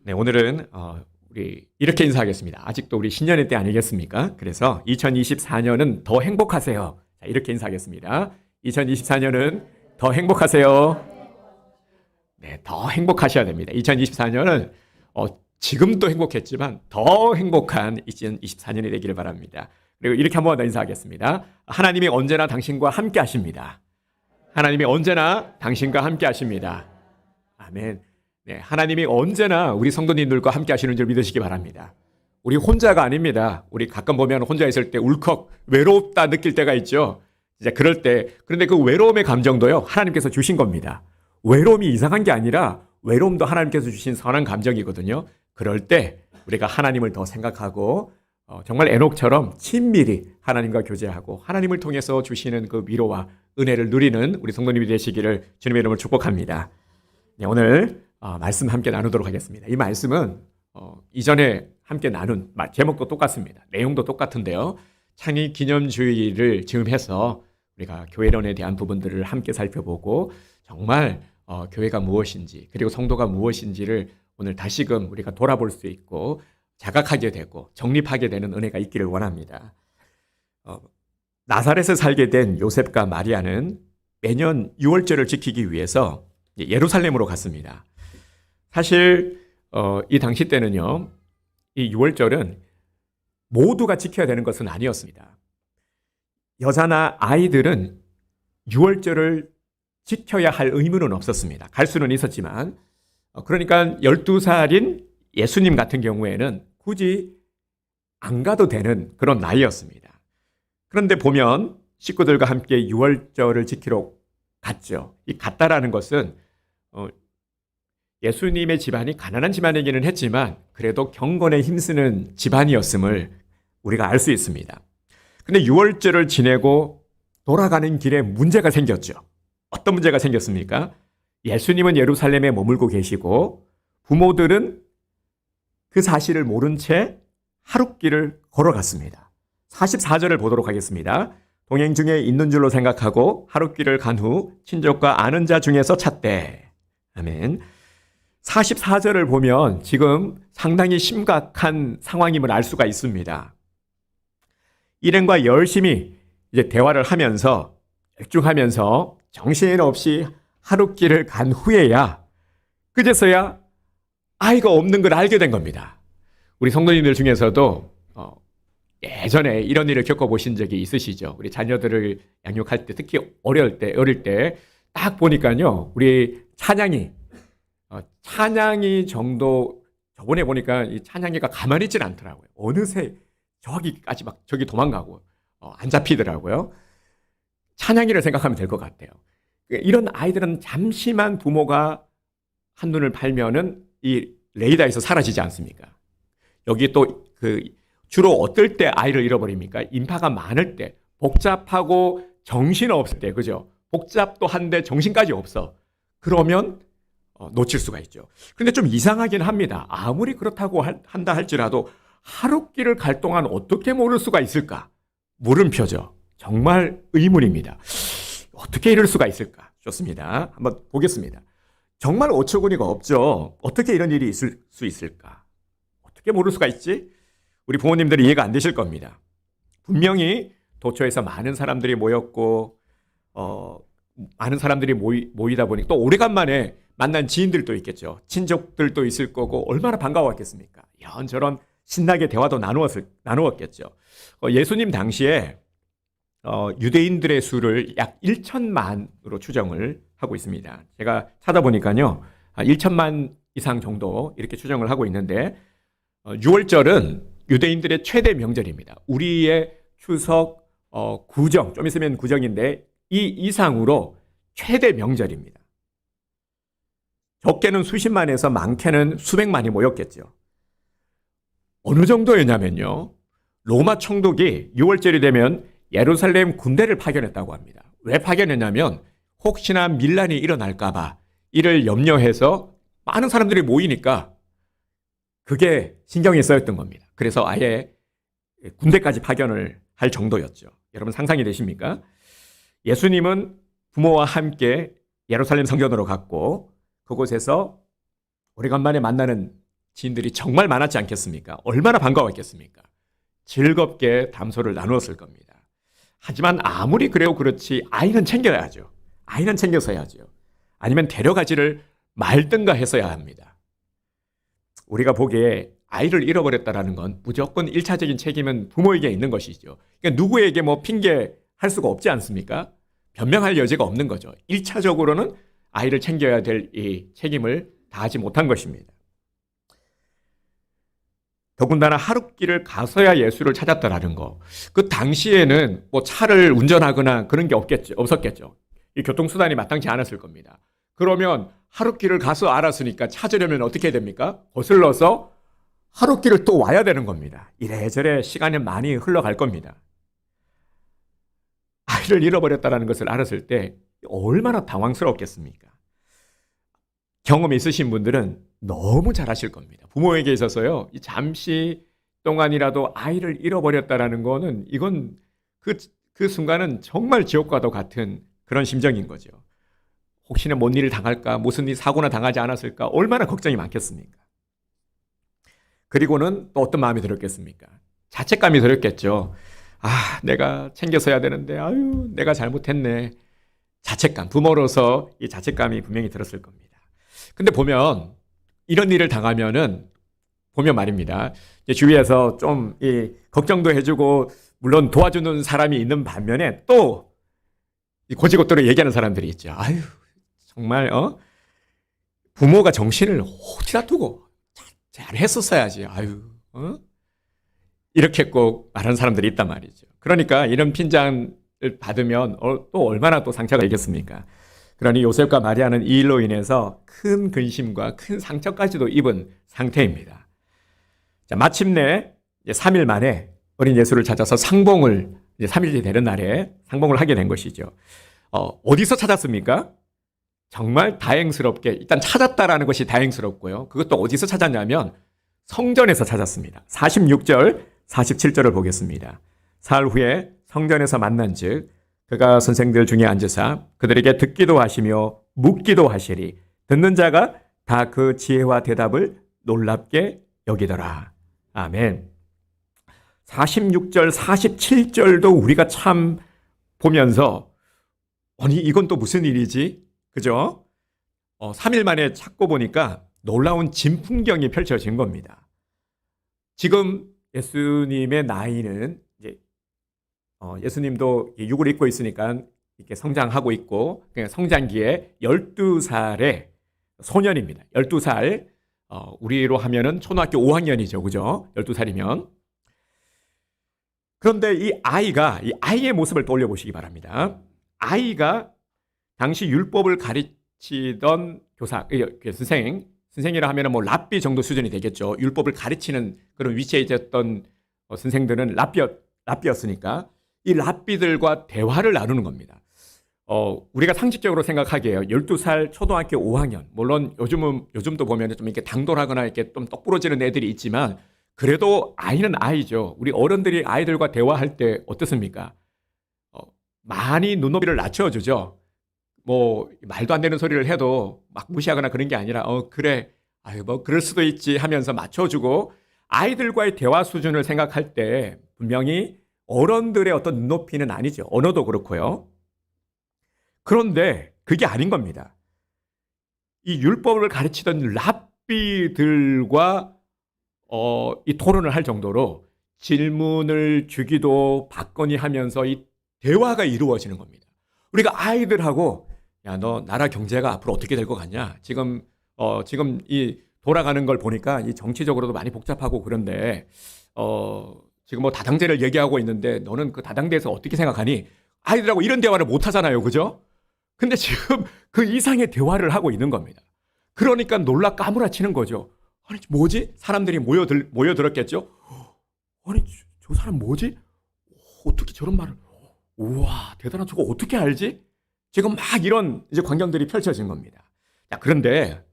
네, 오늘은 우리 이렇게 인사하겠습니다. 아직도 우리 신년의 때 아니겠습니까? 그래서 2024년은 더 행복하세요. 자, 이렇게 인사하겠습니다. 2024년은 더 행복하세요. 네, 더 행복하셔야 됩니다. 2024년은 지금도 행복했지만 더 행복한 2024년이 되기를 바랍니다. 그리고 이렇게 한번 더 인사하겠습니다. 하나님이 언제나 당신과 함께 하십니다. 하나님이 언제나 당신과 함께 하십니다. 아멘. 네, 하나님이 언제나 우리 성도님들과 함께 하시는 줄 믿으시기 바랍니다. 우리 혼자가 아닙니다. 우리 가끔 보면 혼자 있을 때 울컥 외롭다 느낄 때가 있죠. 이제 그럴 때, 그런데 그 외로움의 감정도요, 하나님께서 주신 겁니다. 외로움이 이상한 게 아니라 외로움도 하나님께서 주신 선한 감정이거든요. 그럴 때 우리가 하나님을 더 생각하고 정말 에녹처럼 친밀히 하나님과 교제하고 하나님을 통해서 주시는 그 위로와 은혜를 누리는 우리 성도님이 되시기를 주님의 이름으로 축복합니다. 네, 오늘 말씀 함께 나누도록 하겠습니다. 이 말씀은 이전에 함께 나눈 제목도 똑같습니다. 내용도 똑같은데요. 창립 기념주의를 즈음해서 우리가 교회론에 대한 부분들을 함께 살펴보고 정말 교회가 무엇인지 그리고 성도가 무엇인지를 오늘 다시금 우리가 돌아볼 수 있고 자각하게 되고 정립하게 되는 은혜가 있기를 원합니다. 나사렛에 살게 된 요셉과 마리아는 매년 유월절을 지키기 위해서 예루살렘으로 갔습니다. 사실 이 당시 때는요, 이 유월절은 모두가 지켜야 되는 것은 아니었습니다. 여자나 아이들은 유월절을 지켜야 할 의무는 없었습니다. 갈 수는 있었지만, 그러니까 12살인 예수님 같은 경우에는 굳이 안 가도 되는 그런 나이였습니다. 그런데 보면 식구들과 함께 유월절을 지키러 갔죠. 이 갔다라는 것은 예수님의 집안이 가난한 집안이기는 했지만 그래도 경건에 힘쓰는 집안이었음을 우리가 알 수 있습니다. 근데 유월절을 지내고 돌아가는 길에 문제가 생겼죠. 어떤 문제가 생겼습니까? 예수님은 예루살렘에 머물고 계시고 부모들은 그 사실을 모른 채 하룻길을 걸어갔습니다. 44절을 보도록 하겠습니다. 동행 중에 있는 줄로 생각하고 하룻길을 간 후 친족과 아는 자 중에서 찾되. 아멘. 44절을 보면 지금 상당히 심각한 상황임을 알 수가 있습니다. 일행과 열심히 이제 대화를 하면서 집중하면서 정신없이 하룻길을 간 후에야 그제서야 아이가 없는 걸 알게 된 겁니다. 우리 성도님들 중에서도 예전에 이런 일을 겪어보신 적이 있으시죠? 우리 자녀들을 양육할 때 특히 어릴 때 딱 보니까요, 우리 찬양이 정도, 저번에 보니까 이 찬양이가 가만히 있진 않더라고요. 어느새 저기까지 저기 도망가고, 안 잡히더라고요. 찬양이를 생각하면 될 것 같아요. 이런 아이들은 잠시만 부모가 한눈을 팔면은 이 레이더에서 사라지지 않습니까? 여기 또 주로 어떨 때 아이를 잃어버립니까? 인파가 많을 때, 복잡하고 정신없을 때, 그죠? 복잡도 한데 정신까지 없어. 그러면 놓칠 수가 있죠. 그런데 좀 이상하긴 합니다. 아무리 그렇다고 한다 할지라도 하룻길을 갈 동안 어떻게 모를 수가 있을까? 물음표죠. 정말 의문입니다. 어떻게 이럴 수가 있을까? 좋습니다. 한번 보겠습니다. 정말 어처구니가 없죠. 어떻게 이런 일이 있을 수 있을까? 어떻게 모를 수가 있지? 우리 부모님들이 이해가 안 되실 겁니다. 분명히 도처에서 많은 사람들이 모였고 많은 사람들이 모이다 보니 또 오래간만에 만난 지인들도 있겠죠. 친족들도 있을 거고 얼마나 반가웠겠습니까? 이런저런 신나게 대화도 나누었겠죠. 예수님 당시에 유대인들의 수를 약 1천만으로 추정을 하고 있습니다. 제가 찾아보니까요, 1천만 이상 정도 이렇게 추정을 하고 있는데 6월절은 유대인들의 최대 명절입니다. 우리의 추석, 구정, 좀 있으면 구정인데 이 이상으로 최대 명절입니다. 적게는 수십만에서 많게는 수백만이 모였겠죠. 어느 정도였냐면요, 로마 총독이 6월절이 되면 예루살렘 군대를 파견했다고 합니다. 왜 파견했냐면 혹시나 밀란이 일어날까봐 이를 염려해서 많은 사람들이 모이니까 그게 신경이 쓰였던 겁니다. 그래서 아예 군대까지 파견을 할 정도였죠. 여러분 상상이 되십니까? 예수님은 부모와 함께 예루살렘 성전으로 갔고 그곳에서 오래간만에 만나는 지인들이 정말 많았지 않겠습니까? 얼마나 반가웠겠습니까? 즐겁게 담소를 나누었을 겁니다. 하지만 아무리 그래도 그렇지 아이는 챙겨야죠. 아이는 챙겨서야죠. 아니면 데려가지를 말든가 했어야 합니다. 우리가 보기에 아이를 잃어버렸다는 건 무조건 1차적인 책임은 부모에게 있는 것이죠. 그러니까 누구에게 뭐 핑계할 수가 없지 않습니까? 변명할 여지가 없는 거죠. 1차적으로는 아이를 챙겨야 될 이 책임을 다하지 못한 것입니다. 더군다나 하룻길을 가서야 예수를 찾았다라는 거. 그 당시에는 뭐 차를 운전하거나 그런 게 없었겠죠. 이 교통수단이 마땅치 않았을 겁니다. 그러면 하룻길을 가서 알았으니까 찾으려면 어떻게 됩니까? 거슬러서 하룻길을 또 와야 되는 겁니다. 이래저래 시간이 많이 흘러갈 겁니다. 아이를 잃어버렸다는 것을 알았을 때 얼마나 당황스럽겠습니까? 경험이 있으신 분들은 너무 잘 아실 겁니다. 부모에게 있어서요, 잠시 동안이라도 아이를 잃어버렸다는 거는 이건 그 순간은 정말 지옥과도 같은 그런 심정인 거죠. 혹시나 뭔 일을 당할까, 무슨 일 사고나 당하지 않았을까, 얼마나 걱정이 많겠습니까? 그리고는 또 어떤 마음이 들었겠습니까? 자책감이 들었겠죠. 아, 내가 챙겼어야 되는데, 아유, 내가 잘못했네. 자책감, 부모로서 이 자책감이 분명히 들었을 겁니다. 근데 보면 이런 일을 당하면은 보면 말입니다. 주위에서 좀 걱정도 해주고 물론 도와주는 사람이 있는 반면에 또 고지고대로 얘기하는 사람들이 있죠. 아유, 정말 부모가 정신을 어디다 두고 잘했었어야지. 아유, 이렇게 꼭 말하는 사람들이 있단 말이죠. 그러니까 이런 핀잔을 받으면 또 얼마나 또 상처가 있겠습니까? 그러니 요셉과 마리아는 이 일로 인해서 큰 근심과 큰 상처까지도 입은 상태입니다. 자, 마침내 3일 만에 어린 예수를 찾아서 상봉을 3일째 되는 날에 상봉을 하게 된 것이죠. 어디서 찾았습니까? 정말 다행스럽게 일단 찾았다라는 것이 다행스럽고요. 그것도 어디서 찾았냐면 성전에서 찾았습니다. 46절, 47절을 보겠습니다. 사흘 후에 성전에서 만난즉 그가 선생들 중에 앉으사 그들에게 듣기도 하시며 묻기도 하시리. 듣는 자가 다 그 지혜와 대답을 놀랍게 여기더라. 아멘. 46절, 47절도 우리가 참 보면서 아니 이건 또 무슨 일이지? 그죠? 3일 만에 찾고 보니까 놀라운 진풍경이 펼쳐진 겁니다. 지금 예수님의 나이는 이제 예수님도 육을 입고 있으니까 이렇게 성장하고 있고 성장기에 12살의 소년입니다. 12살 우리로 하면은 초등학교 5학년이죠. 그죠? 12살이면. 그런데 이 아이의 모습을 떠올려 보시기 바랍니다. 아이가 당시 율법을 가르치던 교사, 선생이라 하면 뭐 랍비 정도 수준이 되겠죠. 율법을 가르치는 그런 위치에 있었던 선생들은 랍비였으니까 이 랍비들과 대화를 나누는 겁니다. 우리가 상식적으로 생각하기에요. 12살 초등학교 5학년. 물론 요즘도 보면 좀 이렇게 당돌하거나 이렇게 좀 똑부러지는 애들이 있지만 그래도 아이는 아이죠. 우리 어른들이 아이들과 대화할 때 어떻습니까? 많이 눈높이를 낮춰주죠. 뭐 말도 안 되는 소리를 해도 막 무시하거나 그런 게 아니라 그래. 아유 뭐 그럴 수도 있지 하면서 맞춰주고 아이들과의 대화 수준을 생각할 때 분명히 어른들의 어떤 눈높이는 아니죠. 언어도 그렇고요. 그런데 그게 아닌 겁니다. 이 율법을 가르치던 랍비들과 이 토론을 할 정도로 질문을 주기도 받거니 하면서 이 대화가 이루어지는 겁니다. 우리가 아이들하고 야, 너 나라 경제가 앞으로 어떻게 될 것 같냐? 지금 이 돌아가는 걸 보니까 이 정치적으로도 많이 복잡하고 그런데 지금 뭐 다당제를 얘기하고 있는데 너는 그 다당제에서 어떻게 생각하니? 아이들하고 이런 대화를 못 하잖아요. 그죠? 근데 지금 그 이상의 대화를 하고 있는 겁니다. 그러니까 놀라 까무라치는 거죠. 아니 뭐지? 사람들이 모여들었겠죠? 아니 저 사람 뭐지? 어떻게 저런 말을 우와 대단한 저거 어떻게 알지? 지금 막 이런 이제 광경들이 펼쳐진 겁니다. 자, 그런데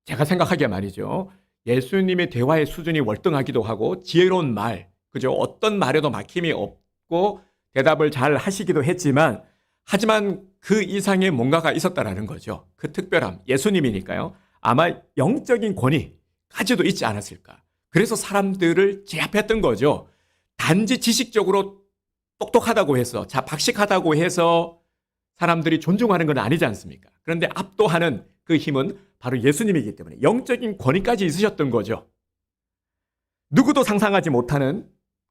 제가 생각하기에 말이죠. 예수님의 대화의 수준이 월등하기도 하고 지혜로운 말, 그죠? 어떤 말에도 막힘이 없고 대답을 잘 하시기도 했지만 하지만 그 이상의 뭔가가 있었다라는 거죠. 그 특별함, 예수님이니까요. 아마 영적인 권위, 까지도 있지 않았을까? 그래서 사람들을 제압했던 거죠. 단지 지식적으로 똑똑하다고 해서, 박식하다고 해서 사람들이 존중하는 건 아니지 않습니까? 그런데 압도하는 그 힘은 바로 예수님이기 때문에 영적인 권위까지 있으셨던 거죠. 누구도 상상하지 못하는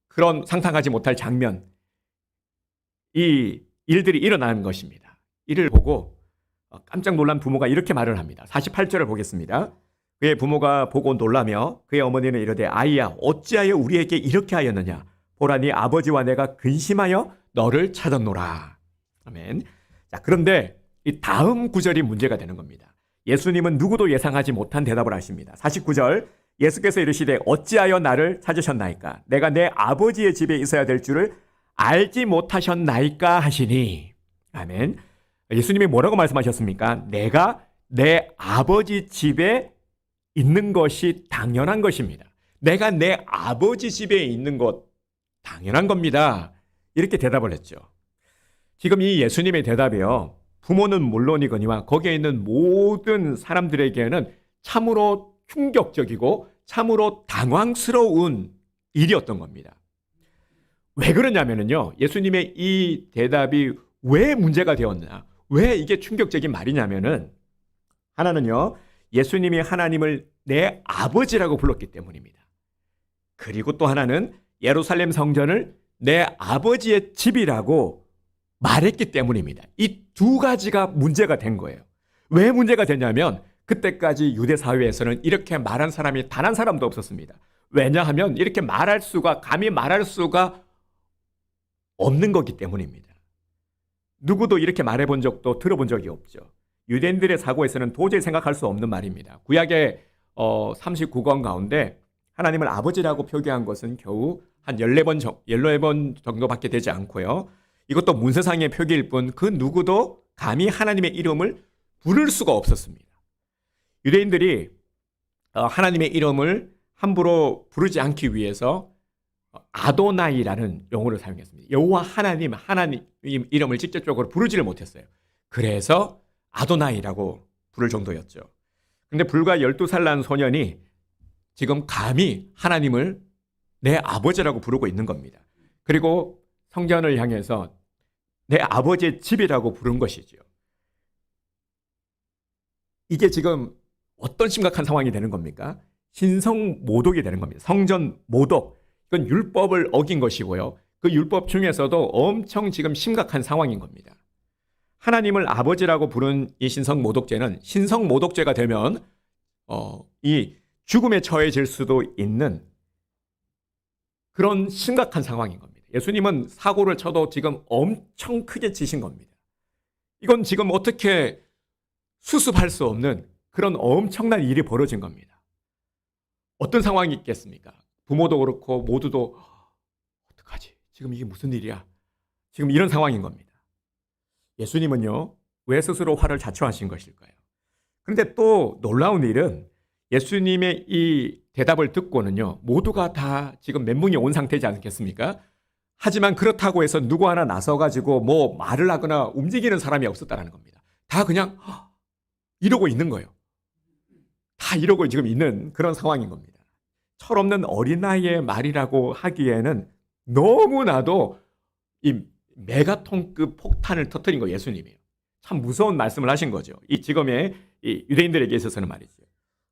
그런 상상하지 못할 장면, 이 일들이 일어나는 것입니다. 이를 보고 깜짝 놀란 부모가 이렇게 말을 합니다. 48절을 보겠습니다. 그의 부모가 보고 놀라며 그의 어머니는 이르되 아이야 어찌하여 우리에게 이렇게 하였느냐 보라 네 아버지와 내가 근심하여 너를 찾았노라. 아멘. 자, 그런데 이 다음 구절이 문제가 되는 겁니다. 예수님은 누구도 예상하지 못한 대답을 하십니다. 49절 예수께서 이르시되 어찌하여 나를 찾으셨나이까 내가 내 아버지의 집에 있어야 될 줄을 알지 못하셨나이까 하시니. 아멘. 예수님이 뭐라고 말씀하셨습니까? 내가 내 아버지 집에 있는 것이 당연한 것입니다. 내가 내 아버지 집에 있는 것 당연한 겁니다. 이렇게 대답을 했죠. 지금 이 예수님의 대답이요, 부모는 물론이거니와 거기에 있는 모든 사람들에게는 참으로 충격적이고 참으로 당황스러운 일이었던 겁니다. 왜 그러냐면요, 예수님의 이 대답이 왜 문제가 되었나, 왜 이게 충격적인 말이냐면은, 하나는요, 예수님이 하나님을 내 아버지라고 불렀기 때문입니다. 그리고 또 하나는 예루살렘 성전을 내 아버지의 집이라고 말했기 때문입니다. 이 두 가지가 문제가 된 거예요. 왜 문제가 됐냐면 그때까지 유대 사회에서는 이렇게 말한 사람이 단 한 사람도 없었습니다. 왜냐하면 이렇게 말할 수가, 감히 말할 수가 없는 거기 때문입니다. 누구도 이렇게 말해본 적도 들어본 적이 없죠. 유대인들의 사고에서는 도저히 생각할 수 없는 말입니다. 구약의 39권 가운데 하나님을 아버지라고 표기한 것은 겨우 한 14번 정도밖에 되지 않고요. 이것도 문서상의 표기일 뿐 그 누구도 감히 하나님의 이름을 부를 수가 없었습니다. 유대인들이 하나님의 이름을 함부로 부르지 않기 위해서 아도나이라는 용어를 사용했습니다. 여호와 하나님 이름을 직접적으로 부르지를 못했어요. 그래서 아도나이라고 부를 정도였죠. 그런데 불과 12살 난 소년이 지금 감히 하나님을 내 아버지라고 부르고 있는 겁니다. 그리고 성전을 향해서 내 아버지의 집이라고 부른 것이죠. 이게 지금 어떤 심각한 상황이 되는 겁니까? 신성 모독이 되는 겁니다. 성전 모독. 이건 율법을 어긴 것이고요. 그 율법 중에서도 엄청 지금 심각한 상황인 겁니다. 하나님을 아버지라고 부른 이 신성 모독죄는 신성 모독죄가 되면 이 죽음에 처해질 수도 있는 그런 심각한 상황인 겁니다. 예수님은 사고를 쳐도 지금 엄청 크게 치신 겁니다. 이건 지금 어떻게 수습할 수 없는 그런 엄청난 일이 벌어진 겁니다. 어떤 상황이 있겠습니까? 부모도 그렇고 모두도 어떡하지? 지금 이게 무슨 일이야? 지금 이런 상황인 겁니다. 예수님은요, 왜 스스로 화를 자초하신 것일까요? 그런데 또 놀라운 일은 예수님의 이 대답을 듣고는요, 모두가 다 지금 멘붕이 온 상태지 않겠습니까? 하지만 그렇다고 해서 누구 하나 나서가지고 뭐 말을 하거나 움직이는 사람이 없었다는 겁니다. 다 그냥 이러고 있는 거예요. 다 이러고 지금 있는 그런 상황인 겁니다. 철없는 어린아이의 말이라고 하기에는 너무나도 이 메가톤급 폭탄을 터뜨린 거 예수님이에요. 참 무서운 말씀을 하신 거죠. 이 지금의 이 유대인들에게 있어서는 말이죠.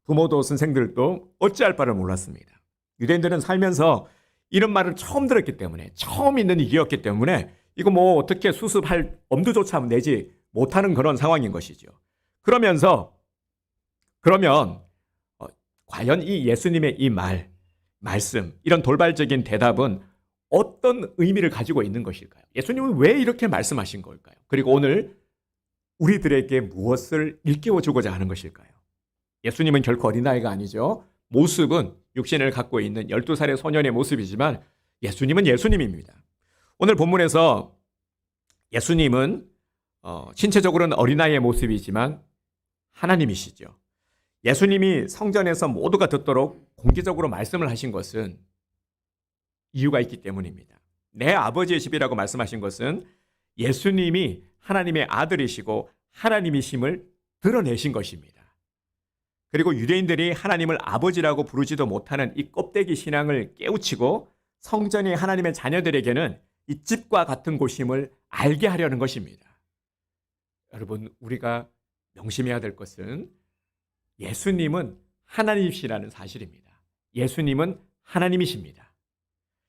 부모도 선생들도 어찌할 바를 몰랐습니다. 유대인들은 살면서 이런 말을 처음 들었기 때문에, 처음 있는 일이었기 때문에 이거 뭐 어떻게 수습할 엄두조차 내지 못하는 그런 상황인 것이죠. 그러면 과연 이 예수님의 이 말씀, 이런 돌발적인 대답은 어떤 의미를 가지고 있는 것일까요? 예수님은 왜 이렇게 말씀하신 걸까요? 그리고 오늘 우리들에게 무엇을 일깨워주고자 하는 것일까요? 예수님은 결코 어린아이가 아니죠. 모습은 육신을 갖고 있는 12살의 소년의 모습이지만 예수님은 예수님입니다. 오늘 본문에서 예수님은 신체적으로는 어린아이의 모습이지만 하나님이시죠. 예수님이 성전에서 모두가 듣도록 공개적으로 말씀을 하신 것은 이유가 있기 때문입니다. 내 아버지의 집이라고 말씀하신 것은 예수님이 하나님의 아들이시고 하나님이심을 드러내신 것입니다. 그리고 유대인들이 하나님을 아버지라고 부르지도 못하는 이 껍데기 신앙을 깨우치고 성전이 하나님의 자녀들에게는 이 집과 같은 곳임을 알게 하려는 것입니다. 여러분, 우리가 명심해야 될 것은 예수님은 하나님이시라는 사실입니다. 예수님은 하나님이십니다.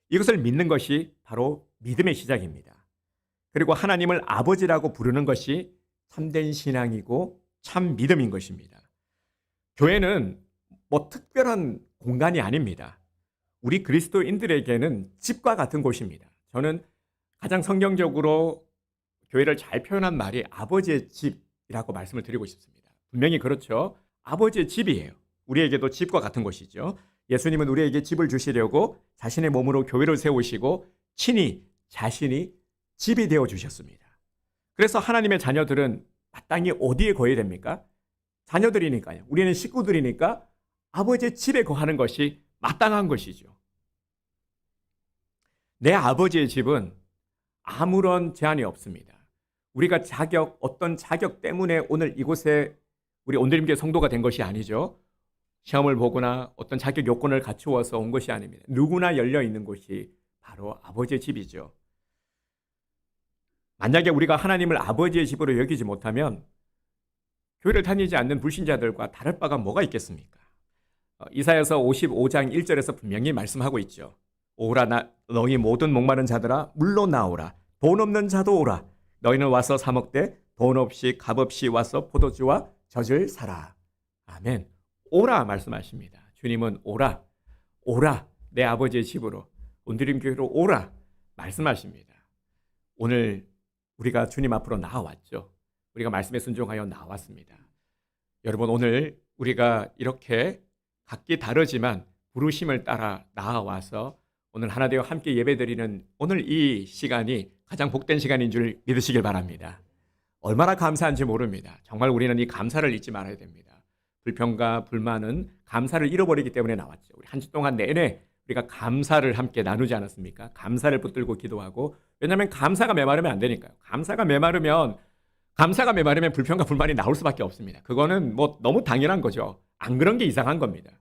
이것을 믿는 것이 바로 믿음의 시작입니다. 그리고 하나님을 아버지라고 부르는 것이 참된 신앙이고 참 믿음인 것입니다. 교회는 뭐 특별한 공간이 아닙니다. 우리 그리스도인들에게는 집과 같은 곳입니다. 저는 가장 성경적으로 교회를 잘 표현한 말이 아버지의 집이라고 말씀을 드리고 싶습니다. 분명히 그렇죠. 아버지의 집이에요. 우리에게도 집과 같은 곳이죠. 예수님은 우리에게 집을 주시려고 자신의 몸으로 교회를 세우시고 친히 자신이 집이 되어 주셨습니다. 그래서 하나님의 자녀들은 마땅히 어디에 거해야 됩니까? 자녀들이니까요. 우리는 식구들이니까 아버지의 집에 거하는 것이 마땅한 것이죠. 내 아버지의 집은 아무런 제한이 없습니다. 우리가 어떤 자격 때문에 오늘 이곳에 우리 온누림교회 성도가 된 것이 아니죠. 시험을 보거나 어떤 자격 요건을 갖추어서 온 것이 아닙니다. 누구나 열려 있는 곳이 바로 아버지의 집이죠. 만약에 우리가 하나님을 아버지의 집으로 여기지 못하면 교회를 다니지 않는 불신자들과 다를 바가 뭐가 있겠습니까? 이사야서 55장 1절에서 분명히 말씀하고 있죠. 오라 너희 모든 목마른 자들아 물로 나오라. 돈 없는 자도 오라. 너희는 와서 사 먹되 돈 없이 값없이 와서 포도주와 젖을 사라. 아멘. 오라 말씀하십니다. 주님은 오라. 오라. 내 아버지의 집으로 온누림 교회로 오라 말씀하십니다. 오늘 우리가 주님 앞으로 나아왔죠. 우리가 말씀에 순종하여 나왔습니다. 여러분, 오늘 우리가 이렇게 각기 다르지만 부르심을 따라 나아와서 오늘 하나 되어 함께 예배드리는 오늘 이 시간이 가장 복된 시간인 줄 믿으시길 바랍니다. 얼마나 감사한지 모릅니다. 정말 우리는 이 감사를 잊지 말아야 됩니다. 불평과 불만은 감사를 잃어버리기 때문에 나왔죠. 우리 한 주 동안 내내 우리가 감사를 함께 나누지 않았습니까? 감사를 붙들고 기도하고, 왜냐하면 감사가 메마르면 안 되니까요. 감사가 메마르면 불평과 불만이 나올 수밖에 없습니다. 그거는 뭐 너무 당연한 거죠. 안 그런 게 이상한 겁니다.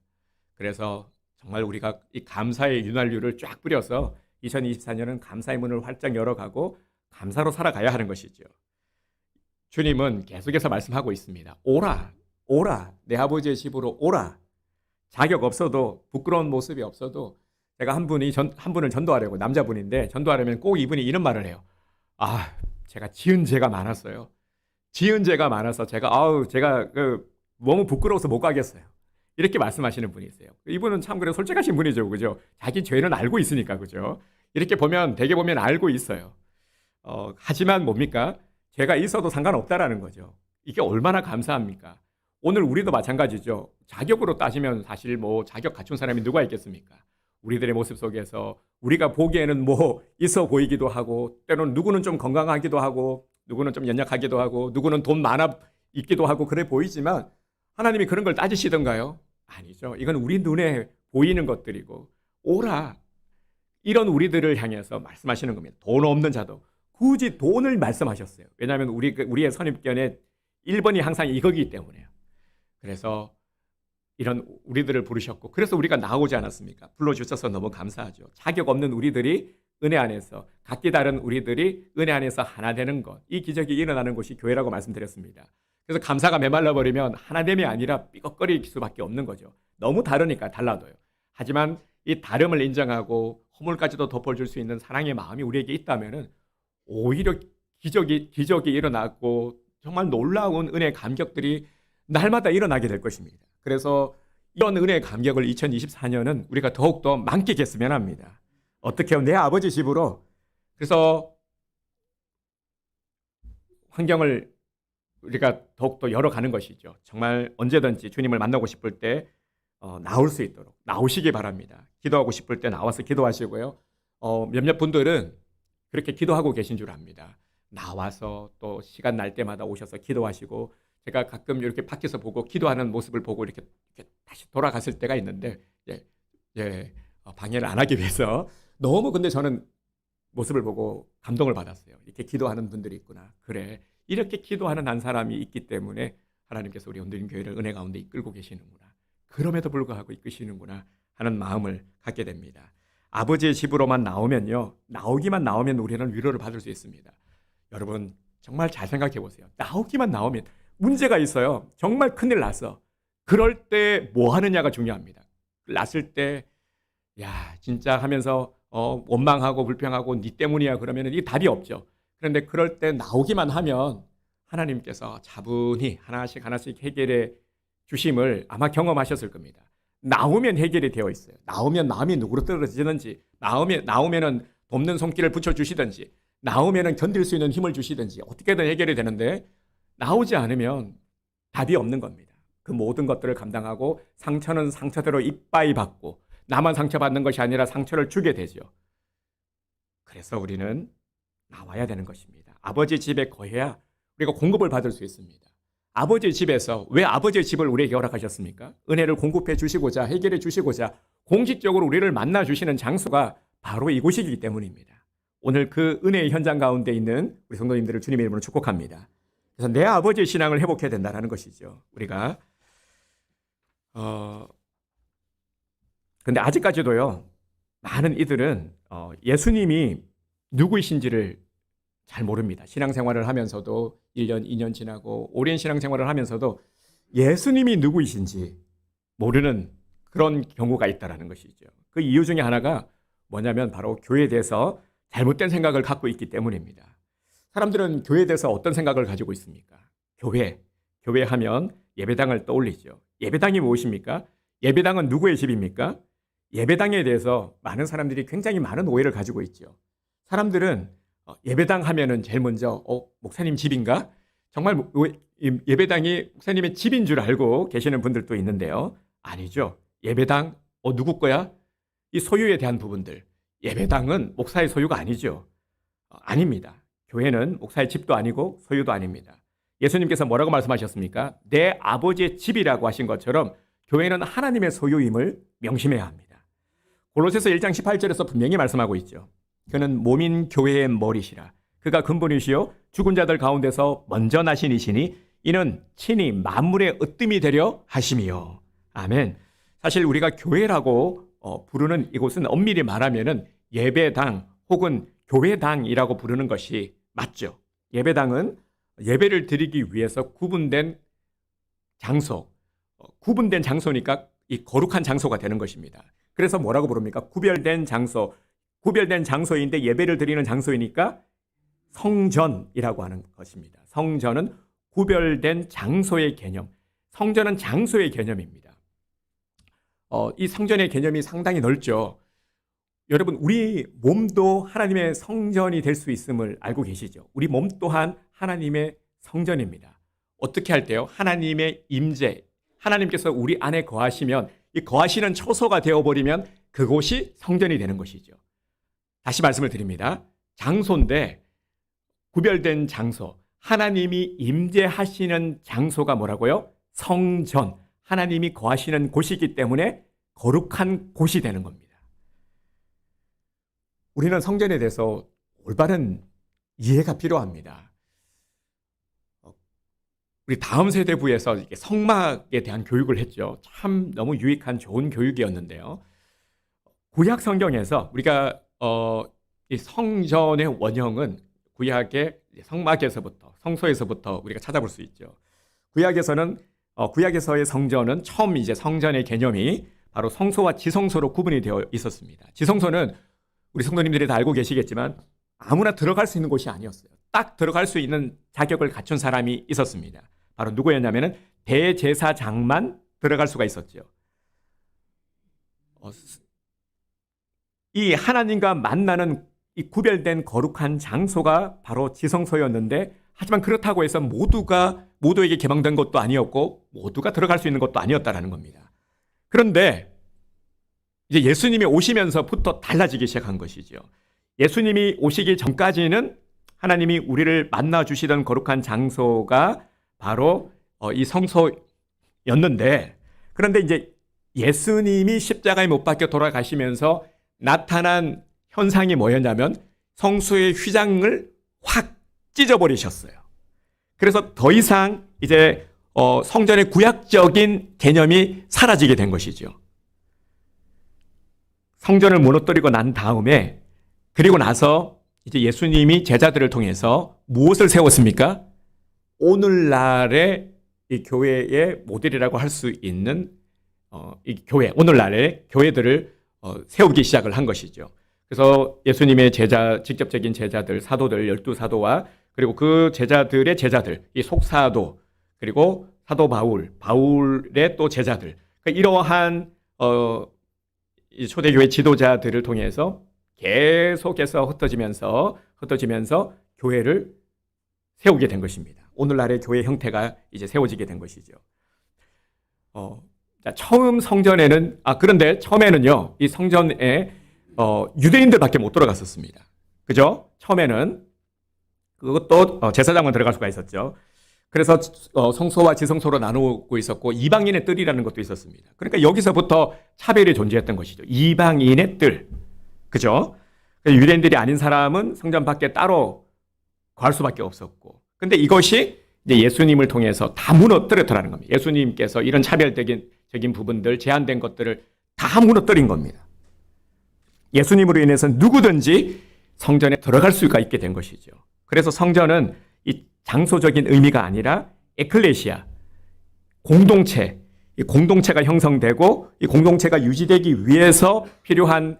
그래서 정말 우리가 이 감사의 윤활유를 쫙 뿌려서 2024년은 감사의 문을 활짝 열어가고 감사로 살아가야 하는 것이죠. 주님은 계속해서 말씀하고 있습니다. 오라, 오라, 내 아버지의 집으로 오라. 자격 없어도, 부끄러운 모습이 없어도, 제가 한 분을 전도하려고, 남자분인데 전도하려면 꼭 이분이 이런 말을 해요. 제가 지은 죄가 많았어요. 지은 죄가 많아서 제가 너무 부끄러워서 못 가겠어요. 이렇게 말씀하시는 분이 있어요. 이분은 참 그래 솔직하신 분이죠, 그죠? 자기 죄는 알고 있으니까, 그죠? 이렇게 대개 보면 알고 있어요. 하지만 뭡니까? 죄가 있어도 상관없다라는 거죠. 이게 얼마나 감사합니까? 오늘 우리도 마찬가지죠. 자격으로 따지면 사실 뭐 자격 갖춘 사람이 누가 있겠습니까? 우리들의 모습 속에서 우리가 보기에는 뭐 있어 보이기도 하고, 때로는 누구는 좀 건강하기도 하고, 누구는 좀 연약하기도 하고, 누구는 돈 많아 있기도 하고 그래 보이지만 하나님이 그런 걸 따지시던가요? 아니죠. 이건 우리 눈에 보이는 것들이고, 오라, 이런 우리들을 향해서 말씀하시는 겁니다. 돈 없는 자도. 굳이 돈을 말씀하셨어요. 왜냐하면 우리의 선입견의 1번이 항상 이거기 때문에요. 그래서 이런 우리들을 부르셨고, 그래서 우리가 나오지 않았습니까? 불러주셔서 너무 감사하죠. 자격 없는 우리들이 은혜 안에서, 각기 다른 우리들이 은혜 안에서 하나 되는 것, 이 기적이 일어나는 곳이 교회라고 말씀드렸습니다. 그래서 감사가 메말라 버리면 하나됨이 아니라 삐걱거릴 수밖에 없는 거죠. 너무 다르니까 달라도요. 하지만 이 다름을 인정하고 허물까지도 덮어줄 수 있는 사랑의 마음이 우리에게 있다면은 오히려 기적이 일어나고 정말 놀라운 은혜의 감격들이 날마다 일어나게 될 것입니다. 그래서 이런 은혜의 감격을 2024년은 우리가 더욱더 만끽했으면 합니다. 어떻게 하면 내 아버지 집으로, 그래서 환경을 우리가 더욱더 열어가는 것이죠. 정말 언제든지 주님을 만나고 싶을 때 나올 수 있도록 나오시기 바랍니다. 기도하고 싶을 때 나와서 기도하시고요. 몇몇 분들은 그렇게 기도하고 계신 줄 압니다. 나와서 또 시간 날 때마다 오셔서 기도하시고, 제가 가끔 이렇게 밖에서 보고 기도하는 모습을 보고 이렇게 다시 돌아갔을 때가 있는데, 방해를 안 하기 위해서 너무, 근데 저는 모습을 보고 감동을 받았어요. 이렇게 기도하는 분들이 있구나. 그래, 이렇게 기도하는 한 사람이 있기 때문에 하나님께서 우리 온누림 교회를 은혜 가운데 이끌고 계시는구나. 그럼에도 불구하고 이끄시는구나 하는 마음을 갖게 됩니다. 아버지의 집으로만 나오기만 나오면 우리는 위로를 받을 수 있습니다. 여러분 정말 잘 생각해 보세요. 나오기만 나오면 문제가 있어요. 정말 큰일 났어. 그럴 때 뭐 하느냐가 중요합니다. 났을 때 진짜 하면서 원망하고 불평하고 니 때문이야 그러면 이 답이 없죠. 그런데 그럴 때 나오기만 하면 하나님께서 차분히 하나씩 해결해 주심을 아마 경험하셨을 겁니다. 나오면 해결이 되어 있어요. 나오면 마음이 누그러뜨려지든지, 나오면은 돕는 손길을 붙여주시든지, 나오면은 견딜 수 있는 힘을 주시든지 어떻게든 해결이 되는데 나오지 않으면 답이 없는 겁니다. 그 모든 것들을 감당하고 상처는 상처대로 이빠이 받고 나만 상처받는 것이 아니라 상처를 주게 되죠. 그래서 우리는 나와야 되는 것입니다. 아버지 집에 거해야 우리가 공급을 받을 수 있습니다. 아버지의 집에서 왜 아버지의 집을 우리에게 허락하셨습니까? 은혜를 공급해 주시고자 해결해 주시고자 공식적으로 우리를 만나 주시는 장소가 바로 이곳이기 때문입니다. 오늘 그 은혜의 현장 가운데 있는 우리 성도님들을 주님의 이름으로 축복합니다. 그래서 내 아버지의 신앙을 회복해야 된다는 것이죠. 우리가 근데 아직까지도요 많은 이들은 예수님이 누구이신지를 잘 모릅니다. 신앙생활을 하면서도 1년, 2년 지나고 오랜 신앙생활을 하면서도 예수님이 누구이신지 모르는 그런 경우가 있다는 것이죠. 그 이유 중에 하나가 뭐냐면 바로 교회에 대해서 잘못된 생각을 갖고 있기 때문입니다. 사람들은 교회에 대해서 어떤 생각을 가지고 있습니까? 교회 하면 예배당을 떠올리죠. 예배당이 무엇입니까? 예배당은 누구의 집입니까? 예배당에 대해서 많은 사람들이 굉장히 많은 오해를 가지고 있죠. 사람들은 예배당 하면은 제일 먼저 목사님 집인가? 정말 예배당이 목사님의 집인 줄 알고 계시는 분들도 있는데요. 아니죠. 예배당 누구 거야? 이 소유에 대한 부분들. 예배당은 목사의 소유가 아니죠. 아닙니다. 교회는 목사의 집도 아니고 소유도 아닙니다. 예수님께서 뭐라고 말씀하셨습니까? 내 아버지의 집이라고 하신 것처럼 교회는 하나님의 소유임을 명심해야 합니다. 골로새서 1장 18절에서 분명히 말씀하고 있죠. 그는 몸인 교회의 머리시라. 그가 근본이시요 죽은 자들 가운데서 먼저 나신 이시니 이는 친히 만물의 으뜸이 되려 하심이요. 아멘. 사실 우리가 교회라고 부르는 이곳은 엄밀히 말하면은 예배당 혹은 교회당이라고 부르는 것이 맞죠. 예배당은 예배를 드리기 위해서 구분된 장소, 구분된 장소니까 이 거룩한 장소가 되는 것입니다. 그래서 뭐라고 부릅니까? 구별된 장소인데 예배를 드리는 장소이니까 성전이라고 하는 것입니다. 성전은 구별된 장소의 개념, 성전은 장소의 개념입니다. 이 성전의 개념이 상당히 넓죠. 여러분, 우리 몸도 하나님의 성전이 될 수 있음을 알고 계시죠? 우리 몸 또한 하나님의 성전입니다. 어떻게 할 때요? 하나님의 임재, 하나님께서 우리 안에 거하시면 이 거하시는 처소가 되어버리면 그곳이 성전이 되는 것이죠. 다시 말씀을 드립니다. 장소인데 구별된 장소, 하나님이 임재하시는 장소가 뭐라고요? 성전, 하나님이 거하시는 곳이기 때문에 거룩한 곳이 되는 겁니다. 우리는 성전에 대해서 올바른 이해가 필요합니다. 우리 다음 세대부에서 성막에 대한 교육을 했죠. 참 너무 유익한 좋은 교육이었는데요. 구약 성경에서 우리가 이 성전의 원형은 구약의 성막에서부터 성소에서부터 우리가 찾아볼 수 있죠. 구약에서의 성전은 처음 이제 성전의 개념이 바로 성소와 지성소로 구분이 되어 있었습니다. 지성소는 우리 성도님들이 다 알고 계시겠지만 아무나 들어갈 수 있는 곳이 아니었어요. 딱 들어갈 수 있는 자격을 갖춘 사람이 있었습니다. 바로 누구였냐면은 대제사장만 들어갈 수가 있었죠. 이 하나님과 만나는 이 구별된 거룩한 장소가 바로 지성소였는데, 하지만 그렇다고 해서 모두에게 개방된 것도 아니었고 모두가 들어갈 수 있는 것도 아니었다라는 겁니다. 그런데 이제 예수님이 오시면서부터 달라지기 시작한 것이죠. 예수님이 오시기 전까지는 하나님이 우리를 만나 주시던 거룩한 장소가 바로 이 성소였는데, 그런데 이제 예수님이 십자가에 못 박혀 돌아가시면서 나타난 현상이 뭐였냐면 성소의 휘장을 확 찢어버리셨어요. 그래서 더 이상 이제 성전의 구약적인 개념이 사라지게 된 것이죠. 성전을 무너뜨리고 난 다음에 그리고 나서 이제 예수님이 제자들을 통해서 무엇을 세웠습니까? 오늘날의 이 교회의 모델이라고 할 수 있는 이 교회, 오늘날의 교회들을 세우기 시작을 한 것이죠. 그래서 예수님의 직접적인 제자들, 사도들, 12사도와 그리고 그 제자들의 제자들, 이 속사도, 그리고 사도 바울의 또 제자들, 그러니까 이러한 이 초대교회 지도자들을 통해서 계속해서 흩어지면서 교회를 세우게 된 것입니다. 오늘날의 교회 형태가 이제 세워지게 된 것이죠. 처음 성전에는, 그런데 처음에는요, 이 성전에 유대인들밖에 못 들어갔었습니다. 그죠? 처음에는 그것도 제사장만 들어갈 수가 있었죠. 그래서 성소와 지성소로 나누고 있었고 이방인의 뜰이라는 것도 있었습니다. 그러니까 여기서부터 차별이 존재했던 것이죠. 이방인의 뜰. 그죠? 유대인들이 아닌 사람은 성전 밖에 따로 갈 수밖에 없었고. 근데 이것이 이제 예수님을 통해서 다 무너뜨렸다는 겁니다. 예수님께서 이런 차별적인 부분들, 제한된 것들을 다 무너뜨린 겁니다. 예수님으로 인해서 누구든지 성전에 들어갈 수가 있게 된 것이죠. 그래서 성전은 이 장소적인 의미가 아니라 에클레시아, 공동체, 이 공동체가 형성되고 이 공동체가 유지되기 위해서 필요한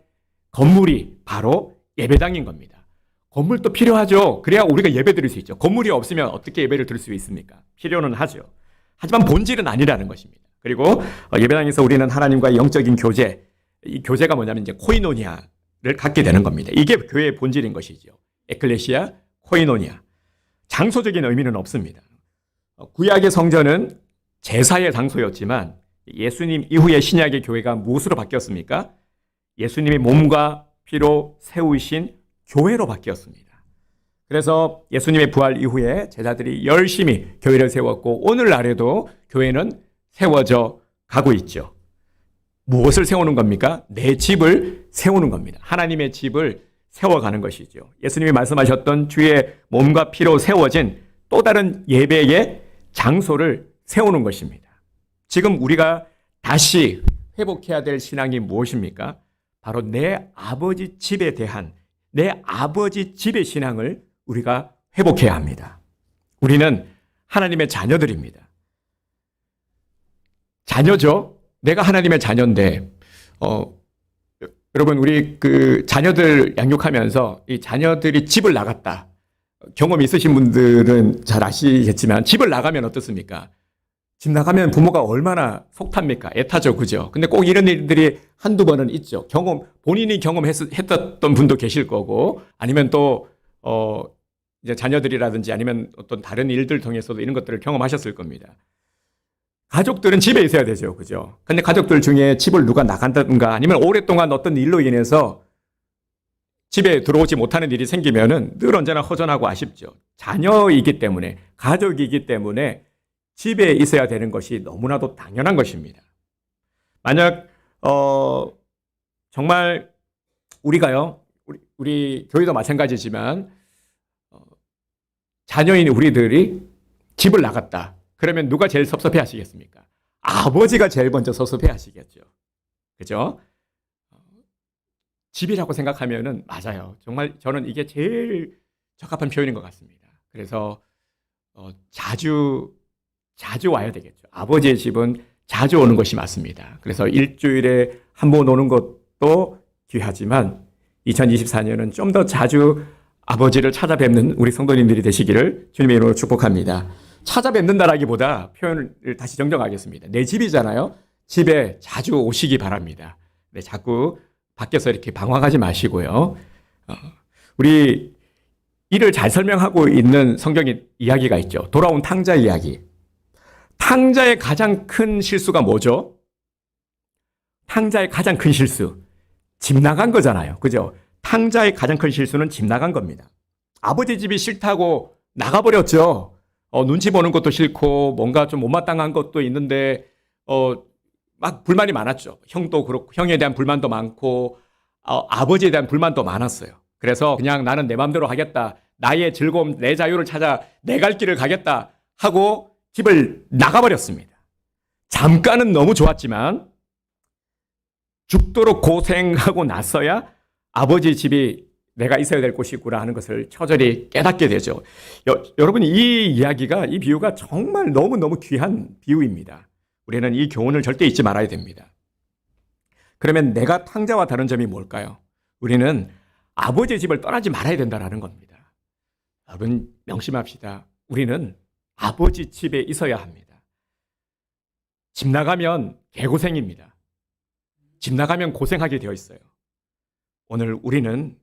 건물이 바로 예배당인 겁니다. 건물도 필요하죠. 그래야 우리가 예배 드릴 수 있죠. 건물이 없으면 어떻게 예배를 드릴 수 있습니까? 필요는 하죠. 하지만 본질은 아니라는 것입니다. 그리고 예배당에서 우리는 하나님과의 영적인 교제, 이 교제가 뭐냐면 이제 코이노니아를 갖게 되는 겁니다. 이게 교회의 본질인 것이죠. 에클레시아, 코이노니아. 장소적인 의미는 없습니다. 구약의 성전은 제사의 장소였지만 예수님 이후의 신약의 교회가 무엇으로 바뀌었습니까? 예수님의 몸과 피로 세우신 교회로 바뀌었습니다. 그래서 예수님의 부활 이후에 제자들이 열심히 교회를 세웠고 오늘날에도 교회는 세워져 가고 있죠. 무엇을 세우는 겁니까? 내 집을 세우는 겁니다. 하나님의 집을 세워가는 것이죠. 예수님이 말씀하셨던 주의 몸과 피로 세워진 또 다른 예배의 장소를 세우는 것입니다. 지금 우리가 다시 회복해야 될 신앙이 무엇입니까? 바로 내 아버지 집에 대한 내 아버지 집의 신앙을 우리가 회복해야 합니다. 우리는 하나님의 자녀들입니다. 자녀죠. 내가 하나님의 자녀인데 여러분 우리 그 자녀들 양육하면서 이 자녀들이 집을 나갔다. 경험 있으신 분들은 잘 아시겠지만 집을 나가면 어떻습니까? 집 나가면 부모가 얼마나 속탑니까? 애타죠. 그죠? 근데 꼭 이런 일들이 한두 번은 있죠. 본인이 경험했던 분도 계실 거고 아니면 또 이제 자녀들이라든지 아니면 어떤 다른 일들 통해서도 이런 것들을 경험하셨을 겁니다. 가족들은 집에 있어야 되죠. 그죠? 근데 가족들 중에 집을 누가 나간다든가 아니면 오랫동안 어떤 일로 인해서 집에 들어오지 못하는 일이 생기면은 늘 언제나 허전하고 아쉽죠. 자녀이기 때문에, 가족이기 때문에 집에 있어야 되는 것이 너무나도 당연한 것입니다. 만약, 정말 우리가요, 우리 교회도 마찬가지지만, 자녀인 우리들이 집을 나갔다. 그러면 누가 제일 섭섭해 하시겠습니까? 아버지가 제일 먼저 섭섭해 하시겠죠. 그죠? 집이라고 생각하면은 맞아요. 정말 저는 이게 제일 적합한 표현인 것 같습니다. 그래서 자주 와야 되겠죠. 아버지의 집은 자주 오는 것이 맞습니다. 그래서 일주일에 한 번 오는 것도 귀하지만 2024년은 좀 더 자주 아버지를 찾아뵙는 우리 성도님들이 되시기를 주님의 이름으로 축복합니다. 찾아뵙는다라기보다 표현을 다시 정정하겠습니다. 내 집이잖아요. 집에 자주 오시기 바랍니다. 네, 자꾸 밖에서 이렇게 방황하지 마시고요. 우리 이를 잘 설명하고 있는 성경의 이야기가 있죠. 돌아온 탕자 이야기. 탕자의 가장 큰 실수가 뭐죠? 탕자의 가장 큰 실수. 집 나간 거잖아요. 그죠? 탕자의 가장 큰 실수는 집 나간 겁니다. 아버지 집이 싫다고 나가버렸죠. 눈치 보는 것도 싫고 뭔가 좀 못마땅한 것도 있는데 막 불만이 많았죠. 형도 그렇고 형에 대한 불만도 많고 아버지에 대한 불만도 많았어요. 그래서 그냥 나는 내 마음대로 하겠다. 나의 즐거움, 내 자유를 찾아 내 갈 길을 가겠다 하고 집을 나가버렸습니다. 잠깐은 너무 좋았지만 죽도록 고생하고 나서야 아버지 집이 내가 있어야 될 곳이구나 하는 것을 처절히 깨닫게 되죠. 여러분, 이 이야기가, 이 비유가 정말 너무너무 귀한 비유입니다. 우리는 이 교훈을 절대 잊지 말아야 됩니다. 그러면 내가 탕자와 다른 점이 뭘까요? 우리는 아버지의 집을 떠나지 말아야 된다는 겁니다. 여러분, 명심합시다. 우리는 아버지 집에 있어야 합니다. 집 나가면 개고생입니다. 집 나가면 고생하게 되어 있어요. 오늘 우리는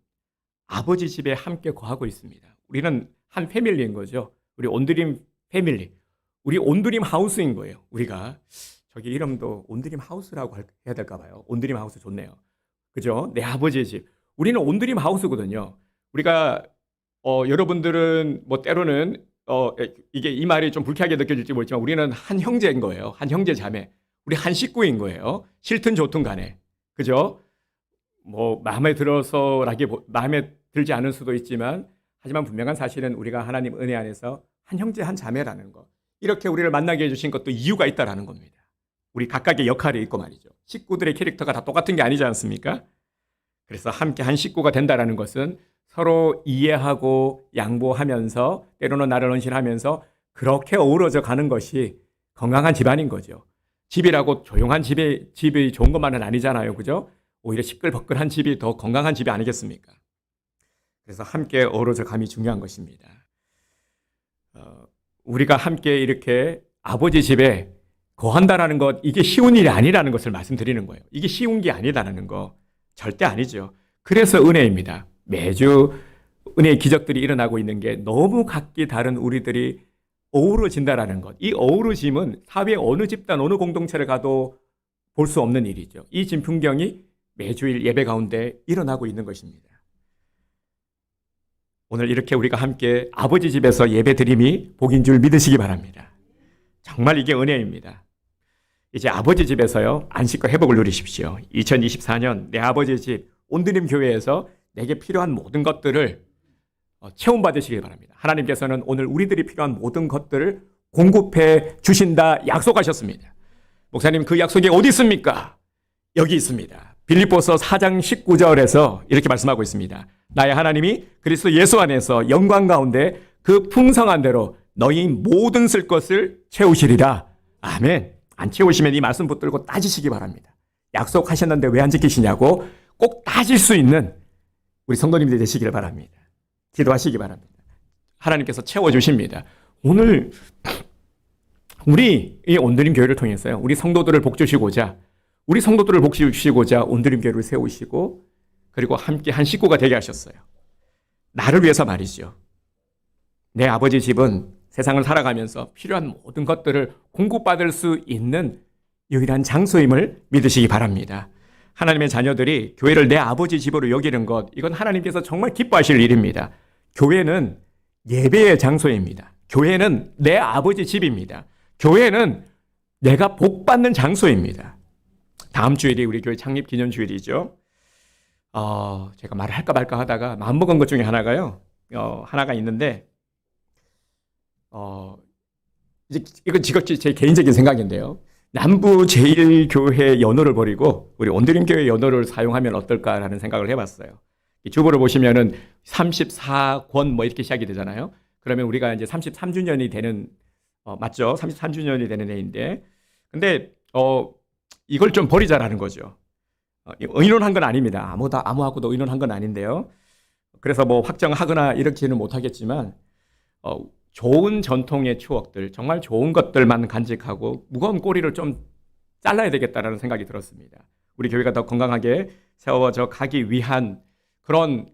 아버지 집에 함께 거하고 있습니다. 우리는 한 패밀리인 거죠. 우리 온드림 패밀리. 우리 온드림 하우스인 거예요. 우리가 저기 이름도 온드림 하우스라고 해야 될까 봐요. 온드림 하우스 좋네요. 그죠? 내 아버지의 집. 우리는 온드림 하우스거든요. 우리가 여러분들은 뭐 때로는 이게 이 말이 좀 불쾌하게 느껴질지 모르지만 우리는 한 형제인 거예요. 한 형제 자매. 우리 한 식구인 거예요. 싫든 좋든 간에. 그죠? 뭐 마음에 들지 않을 수도 있지만 하지만 분명한 사실은 우리가 하나님 은혜 안에서 한 형제 한 자매라는 거. 이렇게 우리를 만나게 해주신 것도 이유가 있다라는 겁니다. 우리 각각의 역할이 있고 말이죠. 식구들의 캐릭터가 다 똑같은 게 아니지 않습니까? 그래서 함께 한 식구가 된다라는 것은 서로 이해하고 양보하면서 때로는 나를 헌신하면서 그렇게 어우러져 가는 것이 건강한 집안인 거죠. 집이라고 조용한 집이 좋은 것만은 아니잖아요. 그죠? 오히려 시끌벅글한 집이 더 건강한 집이 아니겠습니까? 그래서 함께 어우러져 감이 중요한 것입니다. 우리가 함께 이렇게 아버지 집에 거한다라는 것, 이게 쉬운 일이 아니라는 것을 말씀드리는 거예요. 이게 쉬운 게 아니다라는 거 절대 아니죠. 그래서 은혜입니다. 매주 은혜의 기적들이 일어나고 있는 게 너무 각기 다른 우리들이 어우러진다라는 것. 이 어우러짐은 사회 어느 집단, 어느 공동체를 가도 볼 수 없는 일이죠. 이 진풍경이 매주일 예배 가운데 일어나고 있는 것입니다. 오늘 이렇게 우리가 함께 아버지 집에서 예배 드림이 복인 줄 믿으시기 바랍니다. 정말 이게 은혜입니다. 이제 아버지 집에서요, 안식과 회복을 누리십시오. 2024년 내 아버지 집 온드림 교회에서 내게 필요한 모든 것들을 체험받으시기 바랍니다. 하나님께서는 오늘 우리들이 필요한 모든 것들을 공급해 주신다 약속하셨습니다. 목사님, 그 약속이 어디 있습니까? 여기 있습니다. 빌립보서 4장 19절에서 이렇게 말씀하고 있습니다. 나의 하나님이 그리스도 예수 안에서 영광 가운데 그 풍성한 대로 너희 모든 쓸 것을 채우시리라. 아멘. 안 채우시면 이 말씀 붙들고 따지시기 바랍니다. 약속하셨는데 왜 안 지키시냐고 꼭 따질 수 있는 우리 성도님들이 되시기를 바랍니다. 기도하시기 바랍니다. 하나님께서 채워주십니다. 오늘 우리 이 온드림 교회를 통해서요, 우리 성도들을 복주시고자 온드림 교회를 세우시고 그리고 함께 한 식구가 되게 하셨어요. 나를 위해서 말이죠. 내 아버지 집은 세상을 살아가면서 필요한 모든 것들을 공급받을 수 있는 유일한 장소임을 믿으시기 바랍니다. 하나님의 자녀들이 교회를 내 아버지 집으로 여기는 것, 이건 하나님께서 정말 기뻐하실 일입니다. 교회는 예배의 장소입니다. 교회는 내 아버지 집입니다. 교회는 내가 복받는 장소입니다. 다음 주일이 우리 교회 창립 기념 주일이죠. 제가 말을 할까 말까 하다가 마음먹은 것 중에 하나가요. 하나가 있는데, 이건 제 개인적인 생각인데요. 남부 제1교회 연호를 버리고 우리 온드림 교회 연호를 사용하면 어떨까라는 생각을 해봤어요. 이 주보를 보시면은 34권 뭐 이렇게 시작이 되잖아요. 그러면 우리가 이제 33주년이 되는, 맞죠? 33주년이 되는 해인데, 근데 이걸 좀 버리자라는 거죠. 의논한 건 아닙니다. 아무하고도 의논한 건 아닌데요. 그래서 뭐 확정하거나 이렇게는 못하겠지만, 좋은 전통의 추억들, 정말 좋은 것들만 간직하고 무거운 꼬리를 좀 잘라야 되겠다라는 생각이 들었습니다. 우리 교회가 더 건강하게 세워져 가기 위한 그런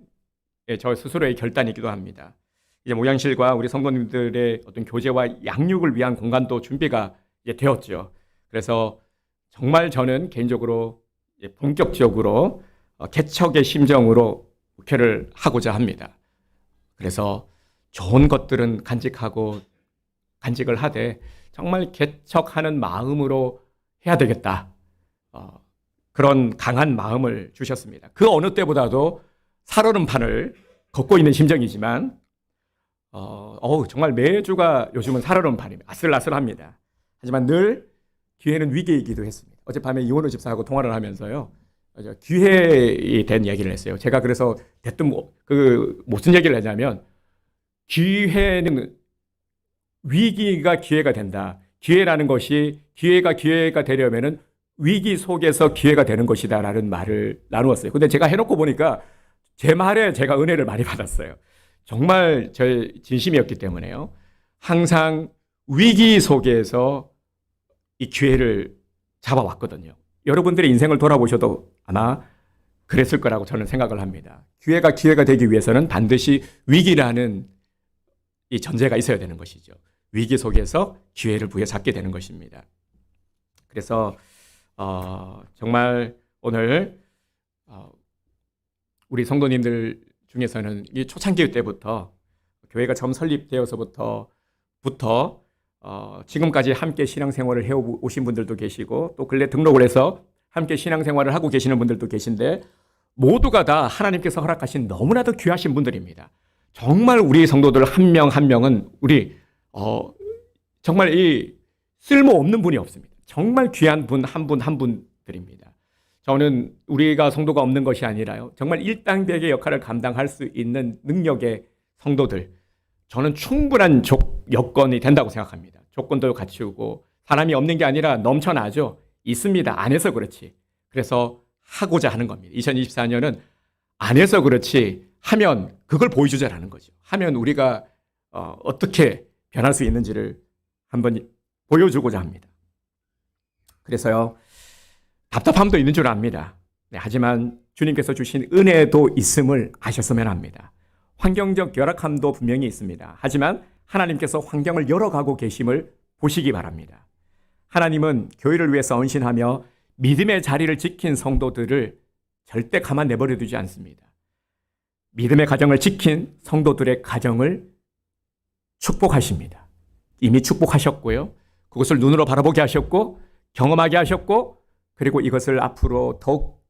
저 스스로의 결단이기도 합니다. 이제 목양실과 우리 성도님들의 어떤 교제와 양육을 위한 공간도 준비가 이제 되었죠. 그래서 정말 저는 개인적으로 본격적으로 개척의 심정으로 목회를 하고자 합니다. 그래서 좋은 것들은 간직을 하되 정말 개척하는 마음으로 해야 되겠다. 그런 강한 마음을 주셨습니다. 그 어느 때보다도 살얼음판을 걷고 있는 심정이지만 정말 매주가 요즘은 살얼음 밤입니다. 아슬아슬합니다. 하지만 늘 기회는 위기이기도 했습니다. 어젯밤에 이원우 집사하고 통화를 하면서요. 기회에 대한 얘기를 했어요. 제가 그래서 대뜸 무슨 얘기를 했냐면 기회는 위기가 기회가 된다. 기회라는 것이 기회가 되려면은 위기 속에서 기회가 되는 것이다라는 말을 나누었어요. 근데 제가 해놓고 보니까 제 말에 제가 은혜를 많이 받았어요. 정말 저의 진심이었기 때문에요. 항상 위기 속에서 이 기회를 잡아왔거든요. 여러분들의 인생을 돌아보셔도 아마 그랬을 거라고 저는 생각을 합니다. 기회가 되기 위해서는 반드시 위기라는 이 전제가 있어야 되는 것이죠. 위기 속에서 기회를 부여잡게 되는 것입니다. 그래서 정말 오늘 우리 성도님들 중에서는 이 초창기 때부터 교회가 처음 설립되어서부터 지금까지 함께 신앙생활을 해오신 분들도 계시고 또 근래 등록을 해서 함께 신앙생활을 하고 계시는 분들도 계신데 모두가 다 하나님께서 허락하신 너무나도 귀하신 분들입니다. 정말 우리 성도들 한 명 한 명은 우리 정말 이 쓸모없는 분이 없습니다. 정말 귀한 분 한 분 한 분들입니다. 저는 우리가 성도가 없는 것이 아니라요. 정말 일당백의 역할을 감당할 수 있는 능력의 성도들. 저는 충분한 여건이 된다고 생각합니다. 조건도 갖추고 사람이 없는 게 아니라 넘쳐나죠. 있습니다. 안 해서 그렇지. 그래서 하고자 하는 겁니다. 2024년은 안 해서 그렇지 하면 그걸 보여주자라는 거죠. 하면 우리가 어떻게 변할 수 있는지를 한번 보여주고자 합니다. 그래서요. 답답함도 있는 줄 압니다. 네, 하지만 주님께서 주신 은혜도 있음을 아셨으면 합니다. 환경적 열악함도 분명히 있습니다. 하지만 하나님께서 환경을 열어가고 계심을 보시기 바랍니다. 하나님은 교회를 위해서 헌신하며 믿음의 자리를 지킨 성도들을 절대 가만 내버려 두지 않습니다. 믿음의 가정을 지킨 성도들의 가정을 축복하십니다. 이미 축복하셨고요. 그것을 눈으로 바라보게 하셨고 경험하게 하셨고 그리고 이것을 앞으로 더욱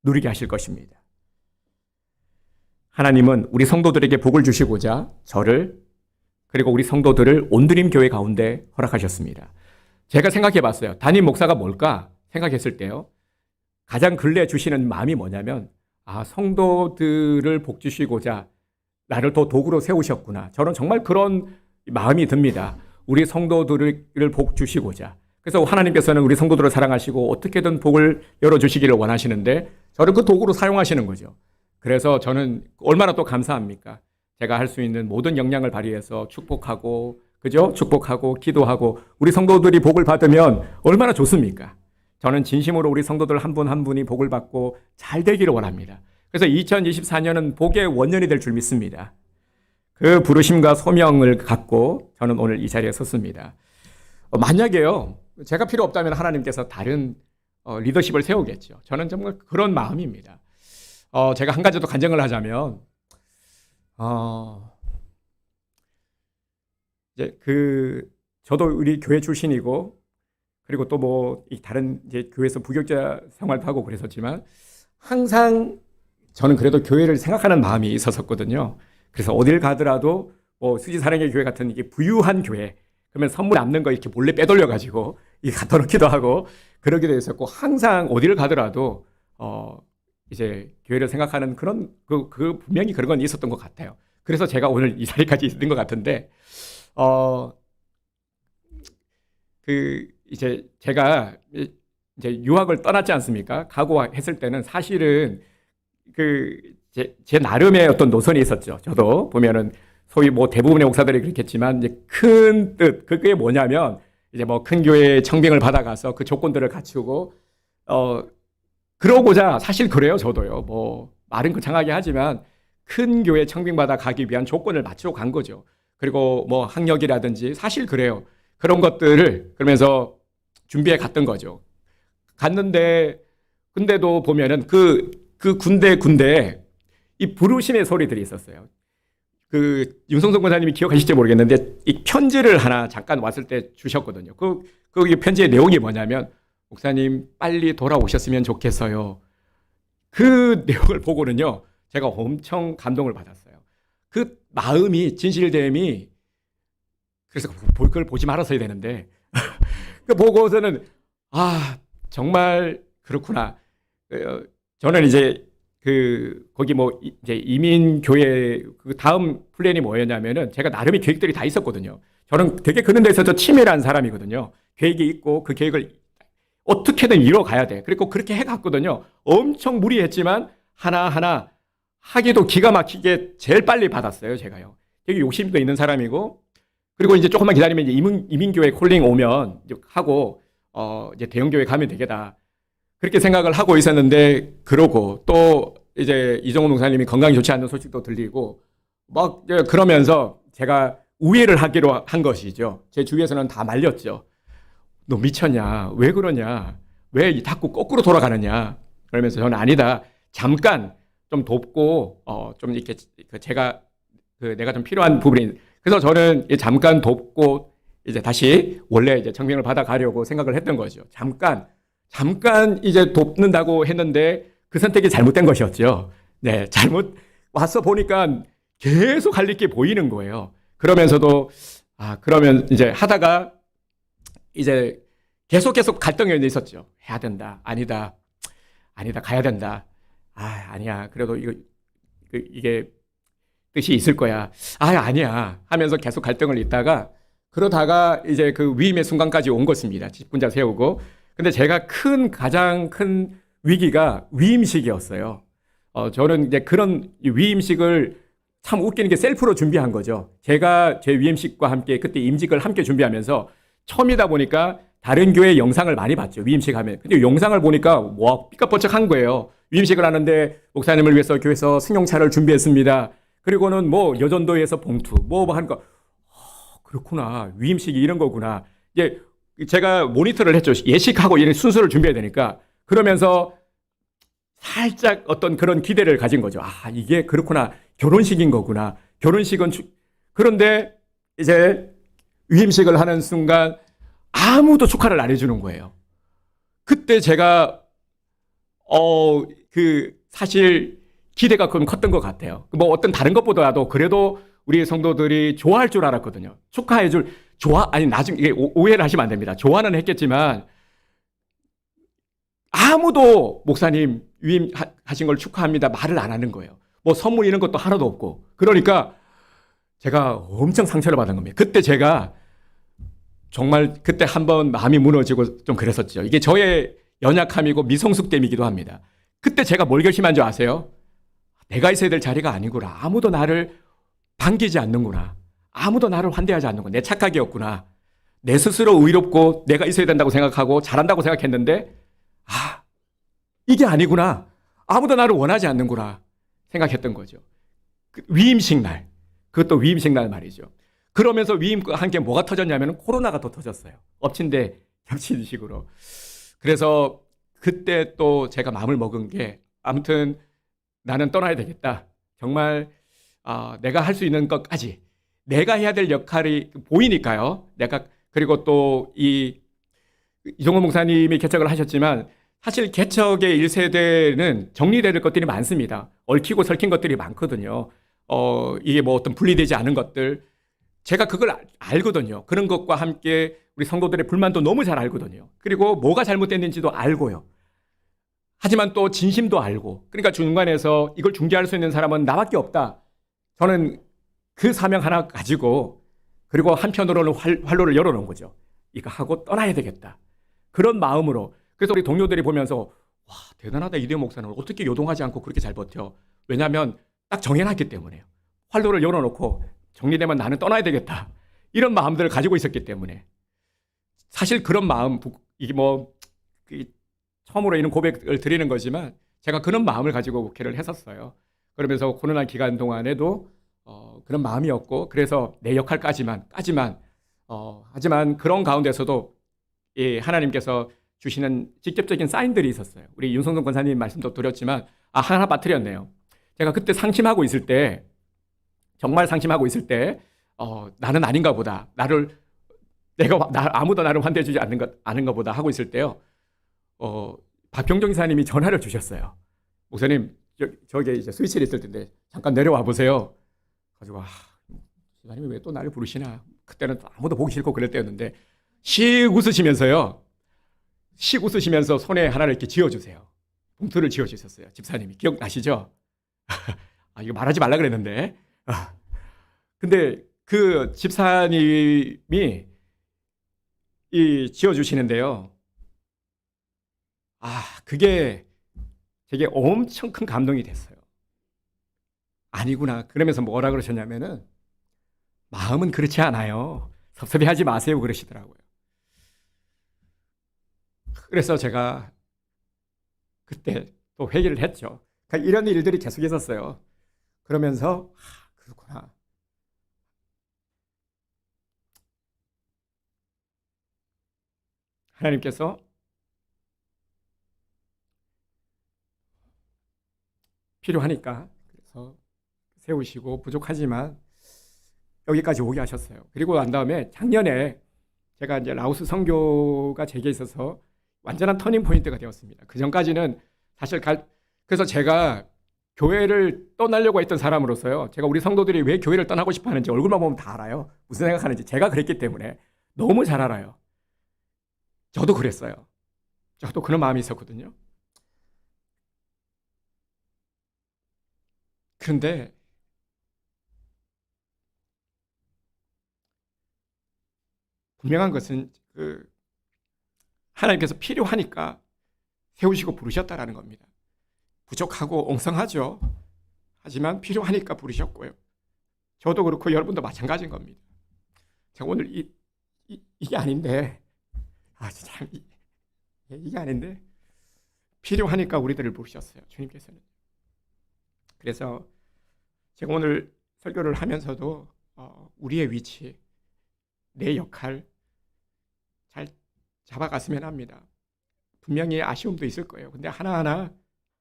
누리게 하실 것입니다. 하나님은 우리 성도들에게 복을 주시고자 저를 그리고 우리 성도들을 온드림 교회 가운데 허락하셨습니다. 제가 생각해 봤어요. 담임 목사가 뭘까 생각했을 때요. 가장 근래 주시는 마음이 뭐냐면 성도들을 복 주시고자 나를 더 도구로 세우셨구나. 저는 정말 그런 마음이 듭니다. 우리 성도들을 복 주시고자. 그래서 하나님께서는 우리 성도들을 사랑하시고 어떻게든 복을 열어주시기를 원하시는데 저를 그 도구로 사용하시는 거죠. 그래서 저는 얼마나 또 감사합니까? 제가 할 수 있는 모든 역량을 발휘해서 축복하고, 그죠? 축복하고, 기도하고, 우리 성도들이 복을 받으면 얼마나 좋습니까? 저는 진심으로 우리 성도들 한 분 한 분이 복을 받고 잘 되기를 원합니다. 그래서 2024년은 복의 원년이 될 줄 믿습니다. 그 부르심과 소명을 갖고 저는 오늘 이 자리에 섰습니다. 만약에요, 제가 필요 없다면 하나님께서 다른 리더십을 세우겠죠. 저는 정말 그런 마음입니다. 제가 한 가지 더 간증을 하자면, 저도 우리 교회 출신이고, 그리고 또 다른 교회에서 부교육자 생활도 하고 그랬었지만, 항상 저는 그래도 교회를 생각하는 마음이 있었거든요. 그래서 어딜 가더라도, 수지사랑의 교회 같은 이게 부유한 교회, 그러면 선물 남는 거 이렇게 몰래 빼돌려가지고, 갖다 놓기도 하고, 그러기도 했었고, 항상 어딜 가더라도, 이제 교회를 생각하는 그런 분명히 그런 건 있었던 것 같아요. 그래서 제가 오늘 이 자리까지 있는 것 같은데 이제 제가 이제 유학을 떠났지 않습니까? 가고 했을 때는 사실은 제 나름의 어떤 노선이 있었죠. 저도 보면은 소위 대부분의 목사들이 그렇겠지만 이제 큰 뜻 그게 뭐냐면 이제 큰 교회 청빙을 받아가서 그 조건들을 갖추고 그러고자 사실 그래요. 저도요. 말은 거창하게 하지만 큰 교회 청빙받아 가기 위한 조건을 맞추러 간 거죠. 그리고 학력이라든지 사실 그래요. 그런 것들을 그러면서 준비해 갔던 거죠. 갔는데 근데도 보면은 그 군대에 이 부르심의 소리들이 있었어요. 윤성성 권사님이 기억하실지 모르겠는데 이 편지를 하나 잠깐 왔을 때 주셨거든요. 그 편지의 내용이 뭐냐면 목사님 빨리 돌아오셨으면 좋겠어요. 그 내용을 보고는요. 제가 엄청 감동을 받았어요. 마음이 진실됨이 그래서 그걸 보지 말았어야 되는데 그 보고서는 아 정말 그렇구나. 저는 이제 거기 뭐 이제 이민교회 그 다음 플랜이 뭐였냐면은 제가 나름의 계획들이 다 있었거든요. 저는 되게 그런 데서 치밀한 사람이거든요. 계획이 있고 그 계획을 어떻게든 이뤄가야 돼. 그리고 그렇게 해갔거든요. 엄청 무리했지만 하나하나 하기도 기가 막히게 제일 빨리 받았어요, 제가요. 되게 욕심도 있는 사람이고, 그리고 이제 조금만 기다리면 이제 이민교회 콜링 오면 이제 하고, 이제 대형교회 가면 되겠다. 그렇게 생각을 하고 있었는데, 그러고 또 이제 이종호 목사님이 건강이 좋지 않는 소식도 들리고, 막 그러면서 제가 우회를 하기로 한 것이죠. 제 주위에서는 다 말렸죠. 너 미쳤냐? 왜 그러냐? 왜 자꾸 거꾸로 돌아가느냐? 그러면서 저는 아니다. 잠깐 좀 돕고 좀 이렇게 제가 내가 좀 필요한 부분이 그래서 저는 잠깐 돕고 이제 다시 원래 이제 청빙을 받아가려고 생각을 했던 거죠. 잠깐 이제 돕는다고 했는데 그 선택이 잘못된 것이었죠. 네, 잘못 와서 보니까 계속 할 게 보이는 거예요. 그러면서도 그러면 이제 하다가 이제 계속 갈등이 있었죠. 해야 된다. 아니다. 가야 된다. 아니야. 그래도 이게 뜻이 있을 거야. 아니야. 하면서 계속 갈등을 잇다가 그러다가 이제 그 위임의 순간까지 온 것입니다. 직분자 세우고. 근데 제가 가장 큰 위기가 위임식이었어요. 저는 이제 그런 위임식을 참 웃기는 게 셀프로 준비한 거죠. 제가 제 위임식과 함께 그때 임직을 함께 준비하면서 처음이다 보니까 다른 교회 영상을 많이 봤죠. 위임식 하면. 근데 영상을 보니까 와 삐까뻔쩍한 거예요. 위임식을 하는데 목사님을 위해서 교회에서 승용차를 준비했습니다. 그리고는 뭐 여전도에서 봉투 뭐 하니까 그렇구나. 위임식이 이런 거구나. 이제 제가 모니터를 했죠. 예식하고 이런 순서를 준비해야 되니까. 그러면서 살짝 어떤 그런 기대를 가진 거죠. 이게 그렇구나. 결혼식인 거구나. 결혼식은 그런데 이제 위임식을 하는 순간 아무도 축하를 안 해주는 거예요. 그때 제가 사실 기대가 좀 컸던 것 같아요. 뭐 어떤 다른 것보다도 그래도 우리 성도들이 좋아할 줄 알았거든요. 축하해줄 나중에 이게 오해를 하시면 안 됩니다. 좋아는 했겠지만 아무도 목사님 위임하신 걸 축하합니다 말을 안 하는 거예요. 뭐 선물 이런 것도 하나도 없고. 그러니까 제가 엄청 상처를 받은 겁니다. 그때 제가 정말 그때 한번 마음이 무너지고 좀 그랬었죠. 이게 저의 연약함이고 미성숙됨이기도 합니다. 그때 제가 뭘 결심한 줄 아세요? 내가 있어야 될 자리가 아니구나. 아무도 나를 반기지 않는구나. 아무도 나를 환대하지 않는구나. 내 착각이었구나. 내 스스로 의롭고 내가 있어야 된다고 생각하고 잘한다고 생각했는데 이게 아니구나. 아무도 나를 원하지 않는구나 생각했던 거죠. 위임식 날. 그것도 위임식 날 말이죠. 그러면서 위임과 함께 뭐가 터졌냐면 코로나가 또 터졌어요. 엎친 데 겹친 식으로. 그래서 그때 또 제가 마음을 먹은 게 아무튼 나는 떠나야 되겠다. 정말 내가 할 수 있는 것까지 내가 해야 될 역할이 보이니까요. 그리고 또 이종호 목사님이 개척을 하셨지만 사실 개척의 1세대는 정리될 것들이 많습니다. 얽히고 설킨 것들이 많거든요. 이게 뭐 어떤 분리되지 않은 것들. 제가 그걸 알거든요. 그런 것과 함께 우리 성도들의 불만도 너무 잘 알거든요. 그리고 뭐가 잘못됐는지도 알고요. 하지만 또 진심도 알고. 그러니까 중간에서 이걸 중재할 수 있는 사람은 나밖에 없다. 저는 그 사명 하나 가지고 그리고 한편으로는 활로를 열어놓은 거죠. 이거 하고 떠나야 되겠다. 그런 마음으로. 그래서 우리 동료들이 보면서 와 대단하다 이대호 목사는 어떻게 요동하지 않고 그렇게 잘 버텨. 왜냐하면 딱 정해놨기 때문에요. 활로를 열어놓고 정리되면 나는 떠나야 되겠다. 이런 마음들을 가지고 있었기 때문에 사실 그런 마음 이게 뭐 처음으로 이런 고백을 드리는 거지만 제가 그런 마음을 가지고 목회를 했었어요. 그러면서 코로나 기간 동안에도 그런 마음이었고 그래서 내 역할까지만 하지만 그런 가운데서도 하나님께서 주시는 직접적인 사인들이 있었어요. 우리 윤성동 권사님 말씀도 드렸지만 하나 빠뜨렸네요. 제가 그때 상심하고 있을 때 정말 상심하고 있을 때 나는 아닌가 보다. 아무도 나를 환대해주지 않는 것보다 하고 있을 때요. 박병정 기사님이 전화를 주셨어요. 목사님 저기 이제 스위치를 있을 텐데 잠깐 내려와 보세요. 가지고 집사님이 왜 또 나를 부르시나. 그때는 아무도 보기 싫고 그럴 때였는데 씩 웃으시면서요. 씩 웃으시면서 손에 하나를 이렇게 쥐어주세요. 봉투를 쥐어주셨어요. 집사님이 기억나시죠? 이거 말하지 말라 그랬는데. 근데 그 집사님이 이 쥐어주시는데요. 그게 되게 엄청 큰 감동이 됐어요. 아니구나. 그러면서 뭐라 그러셨냐면은 마음은 그렇지 않아요. 섭섭해하지 마세요. 그러시더라고요. 그래서 제가 그때 또 회개를 했죠. 그러니까 이런 일들이 계속 있었어요. 그러면서 그렇구나. 하나님께서 필요하니까 그래서 세우시고 부족하지만 여기까지 오게 하셨어요. 그리고 난 다음에 작년에 제가 이제 라오스 선교가 제게 있어서 완전한 터닝 포인트가 되었습니다. 그 전까지는 사실 그래서 제가 교회를 떠나려고 했던 사람으로서요. 제가 우리 성도들이 왜 교회를 떠나고 싶어 하는지 얼굴만 보면 다 알아요. 무슨 생각하는지 제가 그랬기 때문에 너무 잘 알아요. 저도 그랬어요. 저도 그런 마음이 있었거든요. 그런데 분명한 것은 하나님께서 필요하니까 세우시고 부르셨다라는 겁니다. 부족하고 엉성하죠. 하지만 필요하니까 부르셨고요. 저도 그렇고 여러분도 마찬가지인 겁니다. 제가 오늘 이게 아닌데, 참 이게 아닌데 필요하니까 우리들을 부르셨어요. 주님께서는. 그래서 제가 오늘 설교를 하면서도 우리의 위치, 내 역할 잘 잡아갔으면 합니다. 분명히 아쉬움도 있을 거예요. 근데 하나하나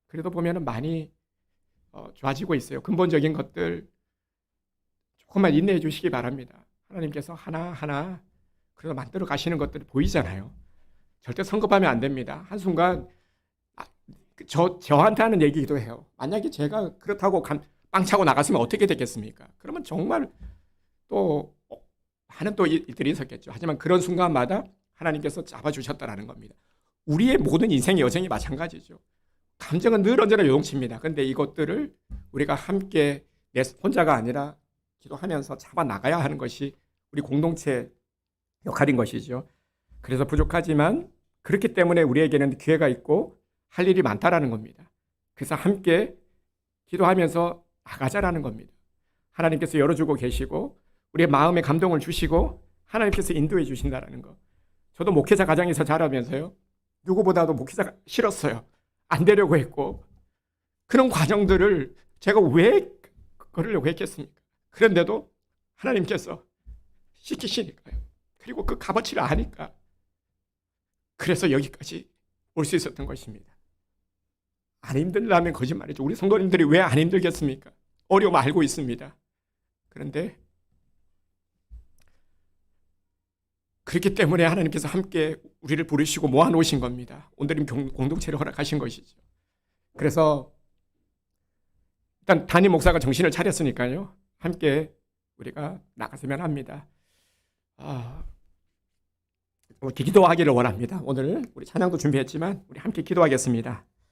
그래도 보면은 많이 좋아지고 있어요. 근본적인 것들 조금만 인내해 주시기 바랍니다. 하나님께서 하나하나 그래도 만들어 가시는 것들이 보이잖아요. 절대 성급하면 안 됩니다. 한순간 저한테 하는 얘기기도 해요. 만약에 제가 그렇다고 빵 차고 나갔으면 어떻게 됐겠습니까? 그러면 정말 또 많은 또 일들이 있었겠죠. 하지만 그런 순간마다 하나님께서 잡아주셨다라는 겁니다. 우리의 모든 인생의 여정이 마찬가지죠. 감정은 늘 언제나 요동칩니다. 그런데 이것들을 우리가 함께 혼자가 아니라 기도하면서 잡아 나가야 하는 것이 우리 공동체 역할인 것이죠. 그래서 부족하지만 그렇기 때문에 우리에게는 기회가 있고 할 일이 많다라는 겁니다. 그래서 함께 기도하면서 나가자라는 겁니다. 하나님께서 열어주고 계시고 우리의 마음에 감동을 주시고 하나님께서 인도해 주신다라는 거. 저도 목회자 가정에서 자라면서요. 누구보다도 목회자가 싫었어요. 안 되려고 했고 그런 과정들을 제가 왜 그러려고 했겠습니까? 그런데도 하나님께서 시키시니까요. 그리고 그 값어치를 아니까 그래서 여기까지 올 수 있었던 것입니다. 안 힘들다면 거짓말이죠. 우리 성도님들이 왜 안 힘들겠습니까? 어려움 알고 있습니다. 그런데 그렇기 때문에 하나님께서 함께 우리를 부르시고 모아놓으신 겁니다. 오늘은 공동체를 허락하신 것이죠. 그래서 일단 담임 목사가 정신을 차렸으니까요. 함께 우리가 나갔으면 합니다. 기도하기를 원합니다. 오늘 우리 찬양도 준비했지만 우리 함께 기도하겠습니다.